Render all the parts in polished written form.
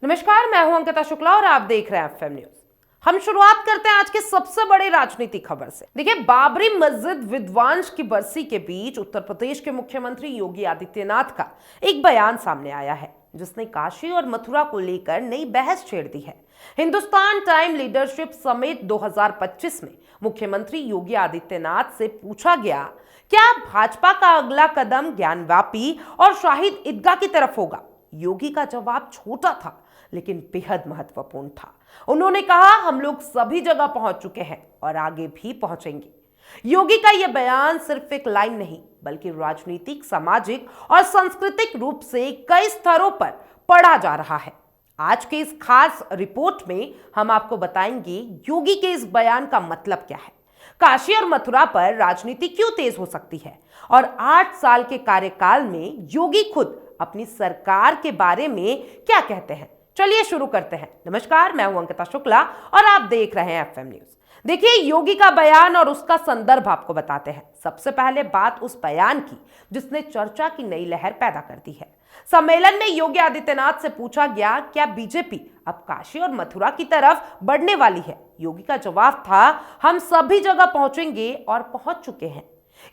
नमस्कार, मैं हूं अंकिता शुक्ला और आप देख रहे हैं एफएम न्यूज। हम शुरुआत करते हैं आज के सबसे बड़े राजनीतिक खबर से। देखिए, बाबरी मस्जिद विध्वंस की बरसी के बीच उत्तर प्रदेश के मुख्यमंत्री योगी आदित्यनाथ का एक बयान सामने आया है, जिसने काशी और मथुरा को लेकर नई बहस छेड़ दी है। हिंदुस्तान टाइम लीडरशिप समिट 2025 में मुख्यमंत्री योगी आदित्यनाथ से पूछा गया, क्या भाजपा का अगला कदम ज्ञानवापी और शाहिद ईदगाह की तरफ होगा? योगी का जवाब छोटा था लेकिन बेहद महत्वपूर्ण था। उन्होंने कहा, हम लोग सभी जगह पहुंच चुके हैं और आगे भी पहुंचेंगे। योगी का यह बयान सिर्फ एक लाइन नहीं, बल्कि राजनीतिक, सामाजिक और सांस्कृतिक रूप से कई स्तरों पर पढ़ा जा रहा है। आज के इस खास रिपोर्ट में हम आपको बताएंगे योगी के इस बयान का मतलब क्या है, काशी और मथुरा पर राजनीति क्यों तेज हो सकती है, और 8 साल के कार्यकाल में योगी खुद अपनी सरकार के बारे में क्या कहते हैं। चलिए शुरू करते हैं। नमस्कार, मैं हूं अंकिता शुक्ला और आप देख रहे हैं एफएम न्यूज। देखिए, योगी का बयान और उसका संदर्भ आपको बताते हैं। सबसे पहले बात उस बयान की जिसने चर्चा की नई लहर पैदा कर दी है। सम्मेलन में योगी आदित्यनाथ से पूछा गया, क्या बीजेपी अब काशी और मथुरा की तरफ बढ़ने वाली है? योगी का जवाब था, हम सभी जगह पहुंचेंगे और पहुंच चुके हैं।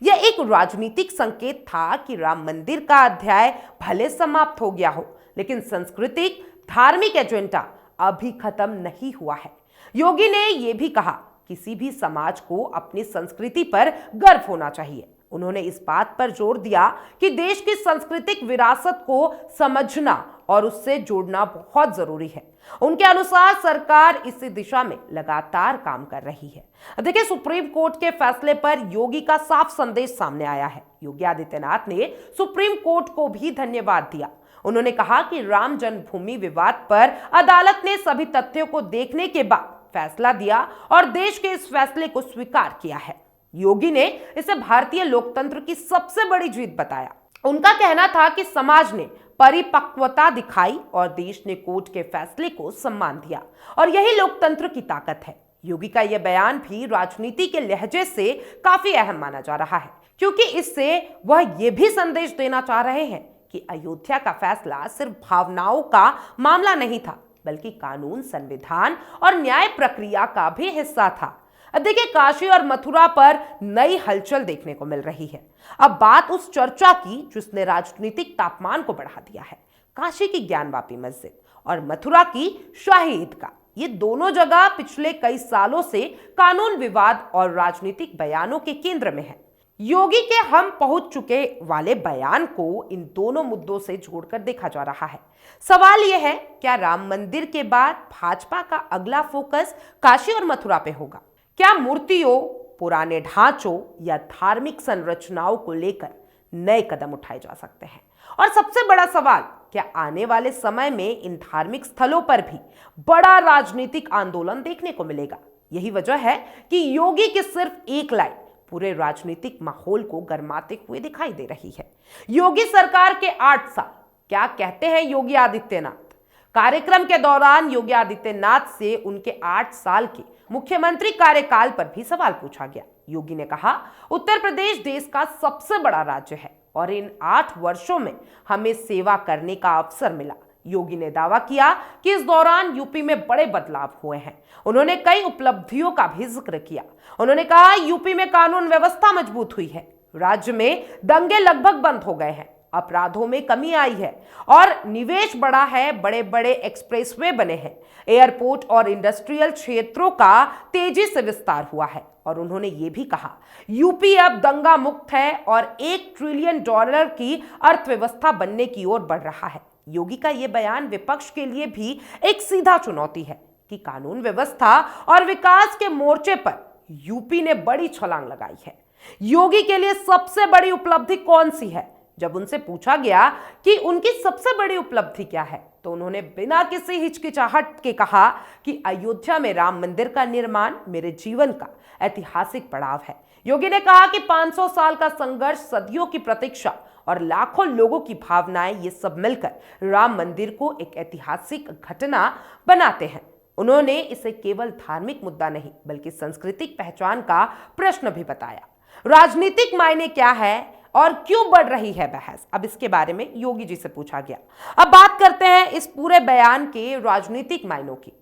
यह एक राजनीतिक संकेत था कि राम मंदिर का अध्याय भले समाप्त हो गया हो, लेकिन सांस्कृतिक धार्मिक एजेंडा अभी खत्म नहीं हुआ है। योगी ने यह भी कहा, किसी भी समाज को अपनी संस्कृति पर गर्व होना चाहिए। उन्होंने इस बात पर जोर दिया कि देश की सांस्कृतिक विरासत को समझना और उससे जुड़ना बहुत जरूरी है। उनके अनुसार सरकार इसी दिशा में लगातार काम कर रही है। देखिए, सुप्रीम कोर्ट के फैसले पर योगी का साफ संदेश सामने आया है। योगी आदित्यनाथ ने सुप्रीम कोर्ट को भी धन्यवाद दिया। उन्होंने कहा कि राम जन्मभूमि विवाद पर अदालत ने सभी तथ्यों को देखने के बाद फैसला दिया और देश के इस फैसले को स्वीकार किया है। योगी ने इसे भारतीय लोकतंत्र की सबसे बड़ी जीत बताया। उनका कहना था कि समाज ने परिपक्वता दिखाई और देश ने कोर्ट के फैसले को सम्मान दिया, और यही लोकतंत्र की ताकत है। योगी का यह बयान भी राजनीति के लहजे से काफी अहम माना जा रहा है, क्योंकि इससे वह यह भी संदेश देना चाह रहे हैं कि अयोध्या का फैसला सिर्फ भावनाओं का मामला नहीं था, बल्कि कानून, संविधान और न्याय प्रक्रिया का भी हिस्सा था। अब देखिए, काशी और मथुरा पर नई हलचल देखने को मिल रही है। अब बात उस चर्चा की जिसने राजनीतिक तापमान को बढ़ा दिया है। काशी की ज्ञानवापी मस्जिद और मथुरा की शाही ईदगाह, ये दोनों जगह पिछले कई सालों से कानून विवाद और राजनीतिक बयानों के केंद्र में है। योगी के हम पहुंच चुके वाले बयान को इन दोनों मुद्दों से जोड़कर देखा जा रहा है। सवाल यह है, क्या राम मंदिर के बाद भाजपा का अगला फोकस काशी और मथुरा पे होगा? क्या मूर्तियों, पुराने ढांचों या धार्मिक संरचनाओं को लेकर नए कदम उठाए जा सकते हैं? और सबसे बड़ा सवाल, क्या आने वाले समय में इन धार्मिक स्थलों पर भी बड़ा राजनीतिक आंदोलन देखने को मिलेगा? यही वजह है कि योगी की सिर्फ एक लाइन पूरे राजनीतिक माहौल को गरमाते हुए दिखाई दे रही है। योगी सरकार के 8 साल, क्या कहते हैं योगी आदित्यनाथ? कार्यक्रम के दौरान योगी आदित्यनाथ से उनके 8 साल के मुख्यमंत्री कार्यकाल पर भी सवाल पूछा गया। योगी ने कहा, उत्तर प्रदेश देश का सबसे बड़ा राज्य है और इन 8 वर्षों में हमें सेवा करने का अवसर मिला। योगी ने दावा किया कि इस दौरान यूपी में बड़े बदलाव हुए हैं। उन्होंने कई उपलब्धियों का भी जिक्र किया। उन्होंने कहा, यूपी में कानून व्यवस्था मजबूत हुई है, राज्य में दंगे लगभग बंद हो गए हैं, अपराधों में कमी आई है और निवेश बढ़ा है, बड़े बड़े एक्सप्रेसवे बने हैं, एयरपोर्ट और इंडस्ट्रियल क्षेत्रों का तेजी से विस्तार हुआ है। और उन्होंने ये भी कहा, यूपी अब दंगा मुक्त है और $1 ट्रिलियन की अर्थव्यवस्था बनने की ओर बढ़ रहा है। योगी का यह बयान विपक्ष के लिए भी एक सीधा चुनौती है कि कानून व्यवस्था और विकास के मोर्चे पर यूपी ने बड़ी छलांग लगाई है। योगी के लिए सबसे बड़ी उपलब्धि कौन सी है? जब उनसे पूछा गया कि उनकी सबसे बड़ी उपलब्धि क्या है, तो उन्होंने बिना किसी हिचकिचाहट के कहा कि अयोध्या में राम मंदिर का निर्माण मेरे जीवन का ऐतिहासिक पड़ाव है। योगी ने कहा कि 500 साल का संघर्ष, सदियों की प्रतीक्षा और लाखों लोगों की भावनाएं, ये सब मिलकर राम मंदिर को एक ऐतिहासिक घटना बनाते हैं। उन्होंने इसे केवल धार्मिक मुद्दा नहीं, बल्कि सांस्कृतिक पहचान का प्रश्न भी बताया। राजनीतिक मायने क्या है? और क्यों बढ़ रही है बहस, अब इसके बारे में योगी जी से पूछा गया। अब बात करते हैं इस पूरे बयान के राजनीतिक मायनों की।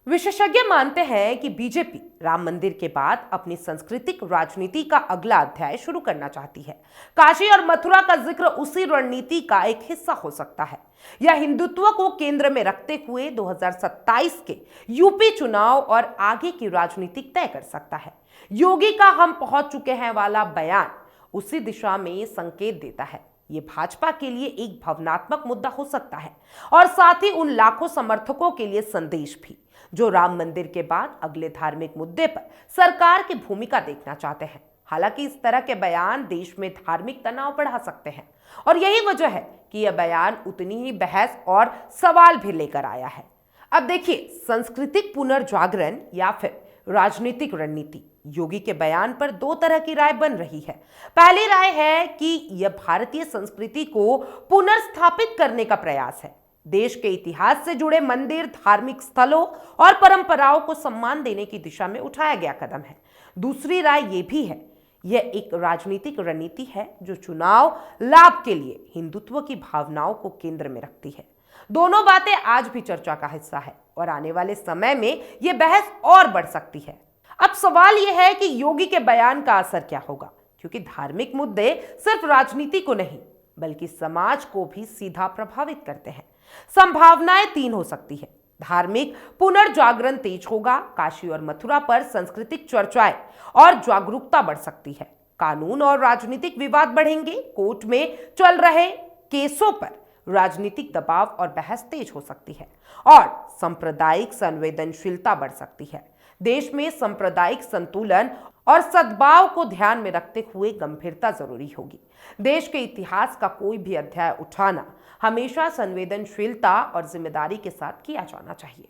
विशेषज्ञ मानते हैं कि बीजेपी राम मंदिर के बाद अपनी सांस्कृतिक राजनीति का अगला अध्याय शुरू करना चाहती है। काशी और मथुरा का जिक्र उसी रणनीति का एक हिस्सा हो सकता है। यह हिंदुत्व को केंद्र में रखते हुए 2027 के यूपी चुनाव और आगे की राजनीति तय कर सकता है। योगी का हम पहुंच चुके हैं वाला बयान उसी दिशा में संकेत देता है। ये भाजपा के लिए एक भावनात्मक मुद्दा हो सकता है और साथ ही उन लाखों समर्थकों के लिए संदेश भी जो राम मंदिर के बाद अगले धार्मिक मुद्दे पर सरकार की भूमिका देखना चाहते हैं। हालांकि इस तरह के बयान देश में धार्मिक तनाव बढ़ा सकते हैं और यही वजह है कि यह बयान उतनी ही बहस और सवाल भी लेकर आया है। अब देखिए, सांस्कृतिक पुनर्जागरण या फिर राजनीतिक रणनीति, योगी के बयान पर दो तरह की राय बन रही है। पहली राय है कि यह भारतीय संस्कृति को पुनर्स्थापित करने का प्रयास है। देश के इतिहास से जुड़े मंदिर, धार्मिक स्थलों और परंपराओं को सम्मान देने की दिशा में उठाया गया कदम है। दूसरी राय यह भी है, यह एक राजनीतिक रणनीति है जो चुनाव लाभ के लिए हिंदुत्व की भावनाओं को केंद्र में रखती है। दोनों बातें आज भी चर्चा का हिस्सा है और आने वाले समय में यह बहस और बढ़ सकती है। अब सवाल यह है कि योगी के बयान का असर क्या होगा, क्योंकि धार्मिक मुद्दे सिर्फ राजनीति को नहीं बल्कि समाज को भी सीधा प्रभावित करते हैं। संभावनाएं तीन हो सकती है। धार्मिक पुनर्जागरण तेज होगा, काशी और मथुरा पर सांस्कृतिक चर्चाएं और जागरूकता बढ़ सकती है, कानून और राजनीतिक विवाद बढ़ेंगे, कोर्ट में चल रहे केसों पर राजनीतिक दबाव और बहस तेज हो सकती है और सांप्रदायिक संवेदनशीलता बढ़ सकती है। देश में सांप्रदायिक संतुलन और सद्भाव को ध्यान में रखते हुए गंभीरता जरूरी होगी। देश के इतिहास का कोई भी अध्याय उठाना हमेशा संवेदनशीलता और जिम्मेदारी के साथ किया जाना चाहिए।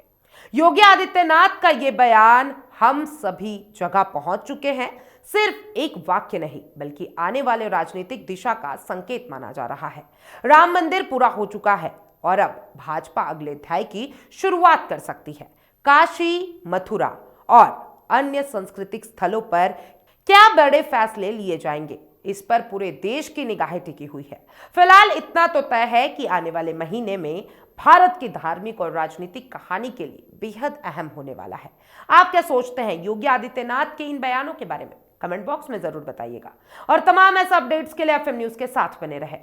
योगी आदित्यनाथ का ये बयान हम सभी जगह पहुंच चुके हैं सिर्फ एक वाक्य नहीं बल्कि आने वाले राजनीतिक दिशा का संकेत माना जा रहा है। राम मंदिर पूरा हो चुका है और अब भाजपा अगले अध्याय की शुरुआत कर सकती है। काशी, मथुरा और अन्य सांस्कृतिक स्थलों पर क्या बड़े फैसले लिए जाएंगे, इस पर पूरे देश की निगाहें टिकी हुई है। फिलहाल इतना तो तय है कि आने वाले महीने में भारत की धार्मिक और राजनीतिक कहानी के लिए बेहद अहम होने वाला है। आप क्या सोचते हैं योगी आदित्यनाथ के इन बयानों के बारे में? कमेंट बॉक्स में जरूर बताइएगा और तमाम ऐसे अपडेट्स के लिए एफएम न्यूज के साथ बने रहे।